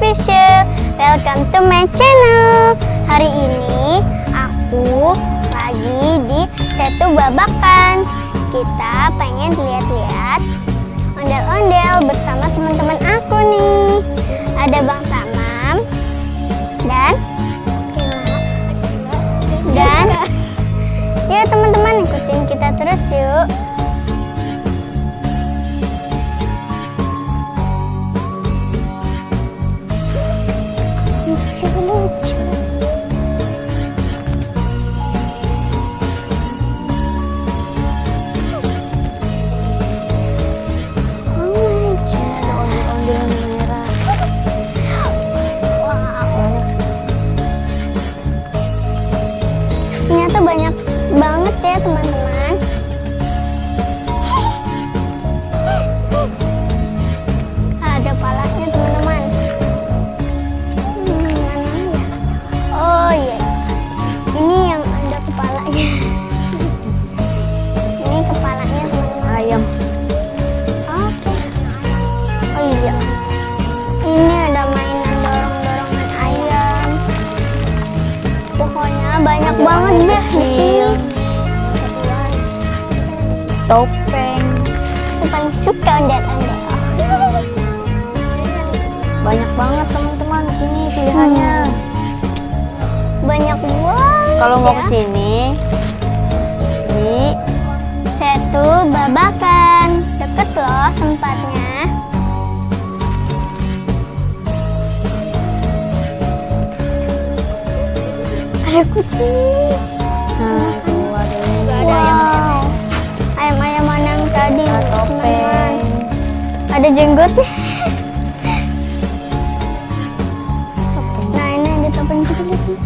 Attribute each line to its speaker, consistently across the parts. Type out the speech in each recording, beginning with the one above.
Speaker 1: Official. Welcome to my channel. Hari ini aku lagi di Setu Babakan. Kita pengen lihat-lihat ondel-ondel bersama teman-teman aku nih. Ada Bang Tamam dan yuk teman-teman, ikutin kita terus yuk. Lucu.
Speaker 2: Ondel-ondel merah.
Speaker 1: Wow. Ternyata banyak banget ya teman-teman. Ada palanya teman-teman. Mana ya? Oh iya, ini yang ada kepalanya. Ini kepalanya teman-teman.
Speaker 2: Ayam.
Speaker 1: Oke. Oh iya, ini ada mainan dorong-dorongan ayam. Pokoknya banyak banget deh di sini.
Speaker 2: Topeng.
Speaker 1: Aku paling suka ondel-ondel.
Speaker 2: Banyak banget teman-teman di sini pilihannya.
Speaker 1: Banyak banget.
Speaker 2: Kalau mau
Speaker 1: ya.
Speaker 2: kesini di
Speaker 1: Setu Babakan, deket loh tempatnya. Ada kucing.
Speaker 2: nah tuh ada ini.
Speaker 1: Wow. Ayam-ayaman yang tadi.
Speaker 2: Ada
Speaker 1: teman-teman.
Speaker 2: topeng.
Speaker 1: Ada jenggotnya. Nah ini ada topeng juga di sini.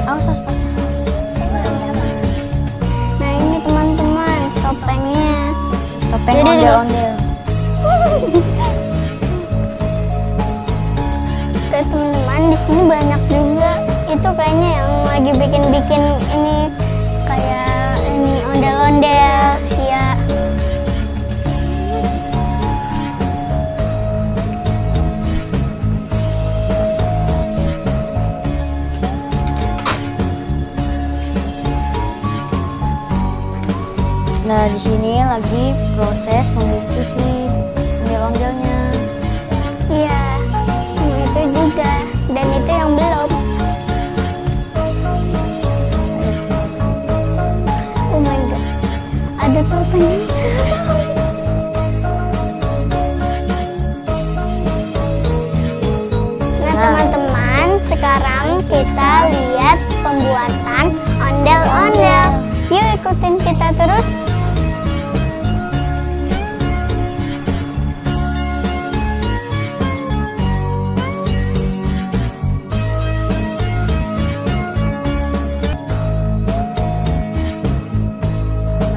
Speaker 2: Awas patah.
Speaker 1: Nah ini teman-teman topengnya.
Speaker 2: Topeng
Speaker 1: Jadi
Speaker 2: ondel-ondel.
Speaker 1: Oke teman-teman, di sini banyak juga. Itu kayaknya yang lagi bikin-bikin ini kayak ini ondel-ondel ya.
Speaker 2: Nah di sini lagi proses membungkus si ondel-ondelnya.
Speaker 1: Iya, yang itu juga dan itu yang belum. Oh my god, ada topeng yang seram. Nah teman-teman, sekarang kita lihat pembuatan ondel-ondel. Yuk ikutin kita terus.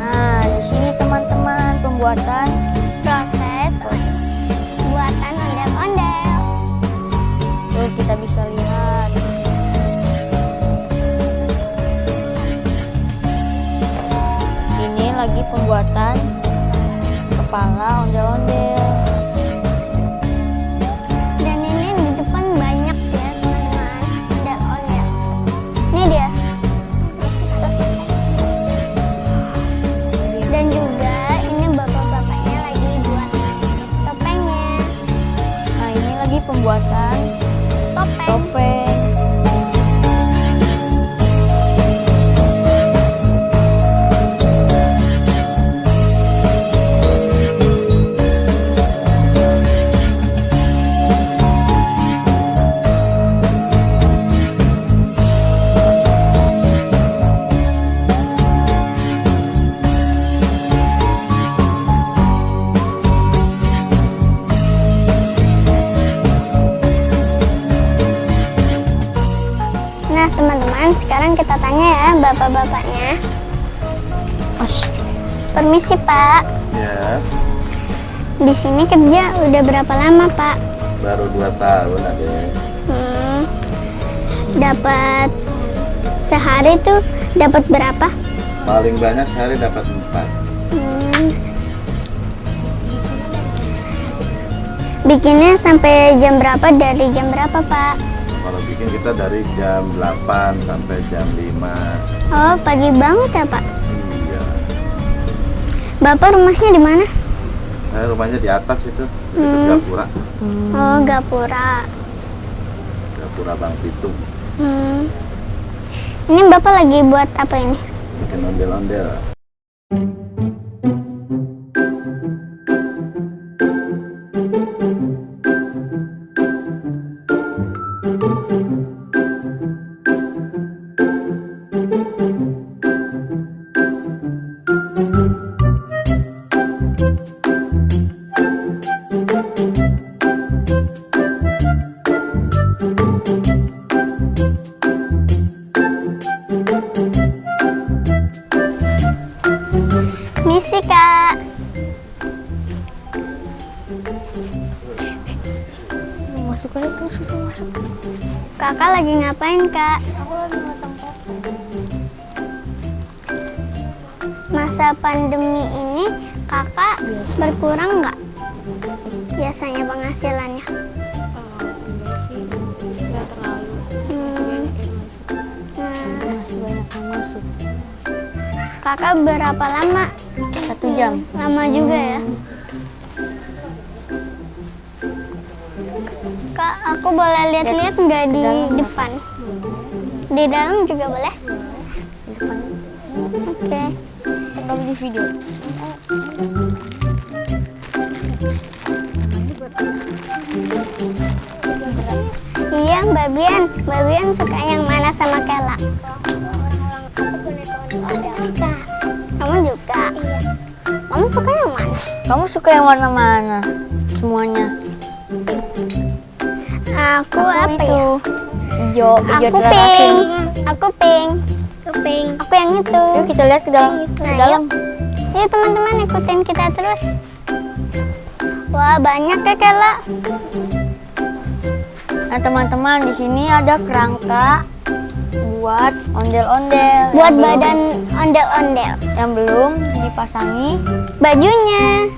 Speaker 2: Nah di sini teman-teman pembuatan
Speaker 1: Proses buatan ondel-ondel.
Speaker 2: tuh kita bisa lihat. Ini lagi pembuatan kepala ondel-ondel.
Speaker 1: Dan ini di depan banyak ya teman-teman ondel-ondel. Ini dia. Dan juga ini bapak-bapaknya lagi buat topengnya.
Speaker 2: Nah ini lagi pembuatan
Speaker 1: Topeng.
Speaker 2: topeng.
Speaker 1: Nah teman-teman, sekarang kita tanya ya bapak-bapaknya.
Speaker 2: Mas,
Speaker 1: Permisi Pak,
Speaker 3: Ya,
Speaker 1: di sini kerja udah berapa lama Pak?
Speaker 3: baru 2 tahun adek.
Speaker 1: Dapat sehari tuh dapat berapa?
Speaker 3: Paling banyak sehari dapat 4.
Speaker 1: bikinnya sampai jam berapa? Dari jam berapa, Pak?
Speaker 3: Kalau bikin kita dari jam 8 sampai jam 5.
Speaker 1: Oh, pagi banget ya, Pak?
Speaker 3: Iya.
Speaker 1: Bapak rumahnya di mana?
Speaker 3: Saya rumahnya di atas itu, di dekat Gapura.
Speaker 1: Oh, Gapura.
Speaker 3: Gapura Bang Pitung.
Speaker 1: Ini Bapak lagi buat apa ini?
Speaker 3: Bikin ondel-ondel.
Speaker 1: Misi, Kak.
Speaker 2: Masuk aja terus, masuk.
Speaker 1: Kakak lagi ngapain, Kak?
Speaker 2: Aku lagi masang poster.
Speaker 1: Masa pandemi ini kakak berkurang nggak? Biasanya penghasilannya?
Speaker 2: Nggak terlalu. Masih banyak yang masuk.
Speaker 1: Kakak berapa lama?
Speaker 2: 1 jam.
Speaker 1: Lama juga ya? Kak, aku boleh lihat-lihat nggak di
Speaker 2: dalam.
Speaker 1: depan? Di dalam juga boleh?
Speaker 2: Di depan.
Speaker 1: Oke.
Speaker 2: Kalau di video.
Speaker 1: Iya, Mbak Bian. Mbak Bian suka yang mana sama Kela? Kamu juga? Iya. Kamu suka yang mana?
Speaker 2: Kamu suka yang warna mana? Semuanya.
Speaker 1: Aku apa
Speaker 2: itu
Speaker 1: ya?
Speaker 2: hijau
Speaker 1: Aku
Speaker 2: telur asin.
Speaker 1: pink. Aku pink. Aku yang itu.
Speaker 2: Yuk kita lihat ke dalam. Ke
Speaker 1: Nah,
Speaker 2: dalam.
Speaker 1: Yuk teman-teman ikutin kita terus. Wah, banyak ya Kela.
Speaker 2: Nah teman-teman, di sini ada kerangka buat ondel-ondel.
Speaker 1: Buat badan ondel-ondel.
Speaker 2: Yang belum dipasangi.
Speaker 1: Bajunya.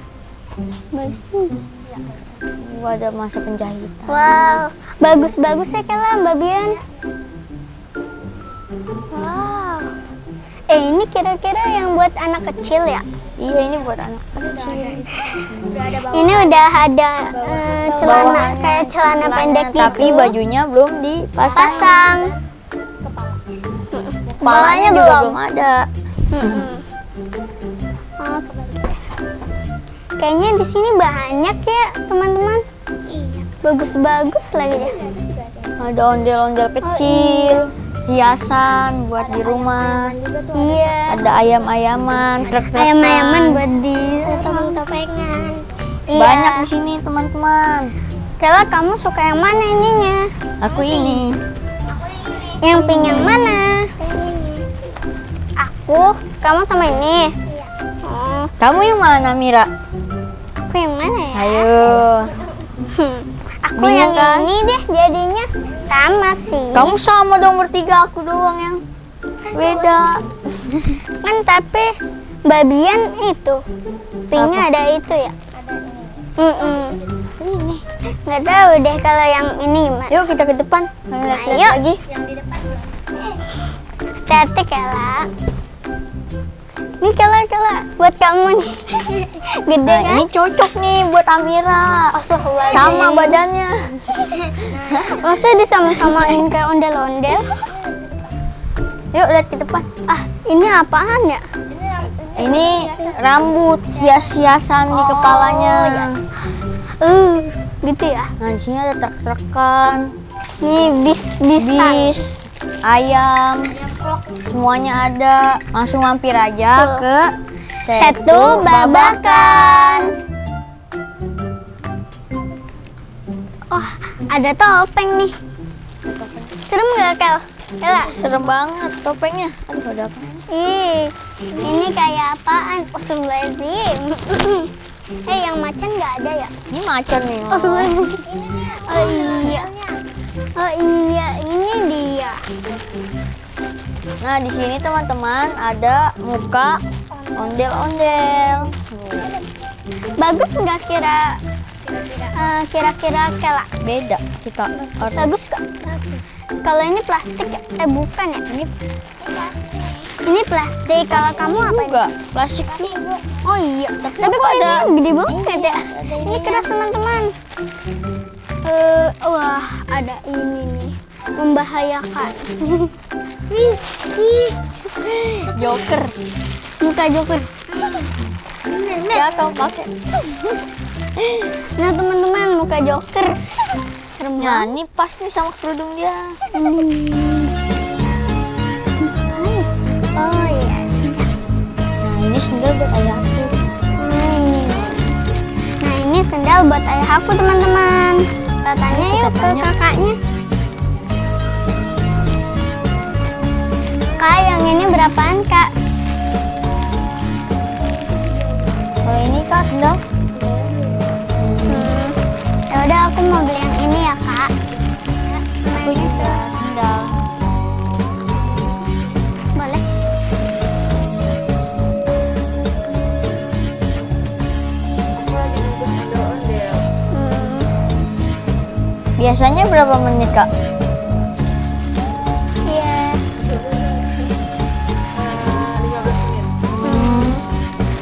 Speaker 2: Ada masa penjahitan.
Speaker 1: Wow, bagus-bagus ya Kela, Mbak Bian. Wow. Ini kira-kira yang buat anak kecil ya?
Speaker 2: Iya, ini buat anak kecil.
Speaker 1: Ini udah ada celana
Speaker 2: Bawahannya,
Speaker 1: kayak celana pendek gitu.
Speaker 2: tapi bajunya belum dipasang.
Speaker 1: pasang.
Speaker 2: Kepalanya juga belum ada.
Speaker 1: Oke. Kayaknya di sini banyak ya teman-teman. Bagus-bagus lagi deh.
Speaker 2: Ada ondel-ondel kecil, hiasan buat di rumah.
Speaker 1: Iya.
Speaker 2: Ada ayam-ayaman, truk-trukan.
Speaker 1: Ayam-ayaman buat di topeng-topengan. Iya.
Speaker 2: Banyak di sini teman-teman.
Speaker 1: Kela, kamu suka yang mana ininya?
Speaker 2: Aku ini.
Speaker 1: Yang pink yang mana? Aku, kamu sama ini. Oh,
Speaker 2: Kamu yang mana, Mira?
Speaker 1: aku yang mana ya?
Speaker 2: Ayo.
Speaker 1: Aku
Speaker 2: Bingung
Speaker 1: yang
Speaker 2: kan?
Speaker 1: ini deh jadinya. Sama sih.
Speaker 2: Kamu sama dong bertiga, aku doang yang beda.
Speaker 1: Kan tapi babian itu pinknya ada itu ya.
Speaker 2: Ini.
Speaker 1: Nggak tahu deh kalau yang ini gimana.
Speaker 2: Yuk kita ke depan. Lihat
Speaker 1: Ayo.
Speaker 2: lagi.
Speaker 1: Hati Kela. Ini Kela buat kamu nih. Gede
Speaker 2: Nah,
Speaker 1: kan?
Speaker 2: ini cocok nih buat Amira.
Speaker 1: Astagfirullahaladzim.
Speaker 2: Sama badannya.
Speaker 1: Masa disama-samain kayak ondel-ondel?
Speaker 2: Yuk lihat ke depan.
Speaker 1: Ah, ini apaan ya?
Speaker 2: Ini rambut hias-hiasan di kepalanya.
Speaker 1: Gitu ya.
Speaker 2: Nah, di sini ada truk-trukan,
Speaker 1: Nih bis.
Speaker 2: ayam, semuanya ada. Langsung mampir aja ke
Speaker 1: Setu Babakan. Oh, ada topeng nih. Serem nggak, Kel? Kela?
Speaker 2: Serem banget topengnya. Aduh, ada apa?
Speaker 1: Ih, ini kayak apaan? Astagfirullahaladzim. Yang macan nggak ada ya?
Speaker 2: Ini macan nih.
Speaker 1: Astagfirullahaladzim. Oh iya. Oh iya, ini dia.
Speaker 2: Nah, di sini teman-teman ada muka ondel-ondel.
Speaker 1: Bagus nggak Kira-kira kelak.
Speaker 2: Beda kita.
Speaker 1: Bagus kak. Kalau ini plastik ya? Bukan ya? Ini plastik. Kalau kamu apa ini?
Speaker 2: Juga plastik tuh.
Speaker 1: Oh iya.
Speaker 2: Tapi
Speaker 1: Tapi
Speaker 2: aku
Speaker 1: kok
Speaker 2: ada
Speaker 1: ini gede banget
Speaker 2: ini,
Speaker 1: ya?
Speaker 2: ada
Speaker 1: Ini
Speaker 2: ininya.
Speaker 1: keras teman-teman. Wah ada ini nih. Membahayakan.
Speaker 2: Joker.
Speaker 1: Muka Joker.
Speaker 2: Ya kau pakai.
Speaker 1: Nah teman-teman muka Joker. Serem
Speaker 2: Nah,
Speaker 1: banget.
Speaker 2: ini pas nih sama kerudung dia.
Speaker 1: Oh iya.
Speaker 2: Nah, ini sendal buat ayahku.
Speaker 1: Nah ini sendal buat ayah aku teman-teman. Kita tanya
Speaker 2: Kita
Speaker 1: yuk ke
Speaker 2: tanya.
Speaker 1: kakaknya. Kak yang ini berapaan kak?
Speaker 2: Kalau ini kak sendal.
Speaker 1: Ya udah aku mau beli yang ini ya kak.
Speaker 2: Aku juga sendal.
Speaker 1: Boleh.
Speaker 2: Biasanya berapa menit kak?
Speaker 1: Iya.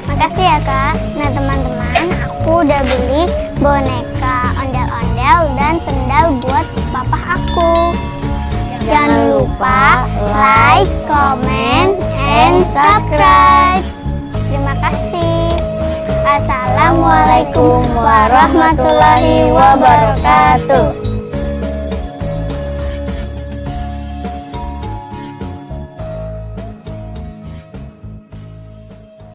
Speaker 1: Makasih ya kak. Nah teman-teman, aku udah beli boneka ondel-ondel dan sendal buat papa aku. Jangan lupa like, comment, and subscribe. Terima kasih. Assalamualaikum warahmatullahi wabarakatuh.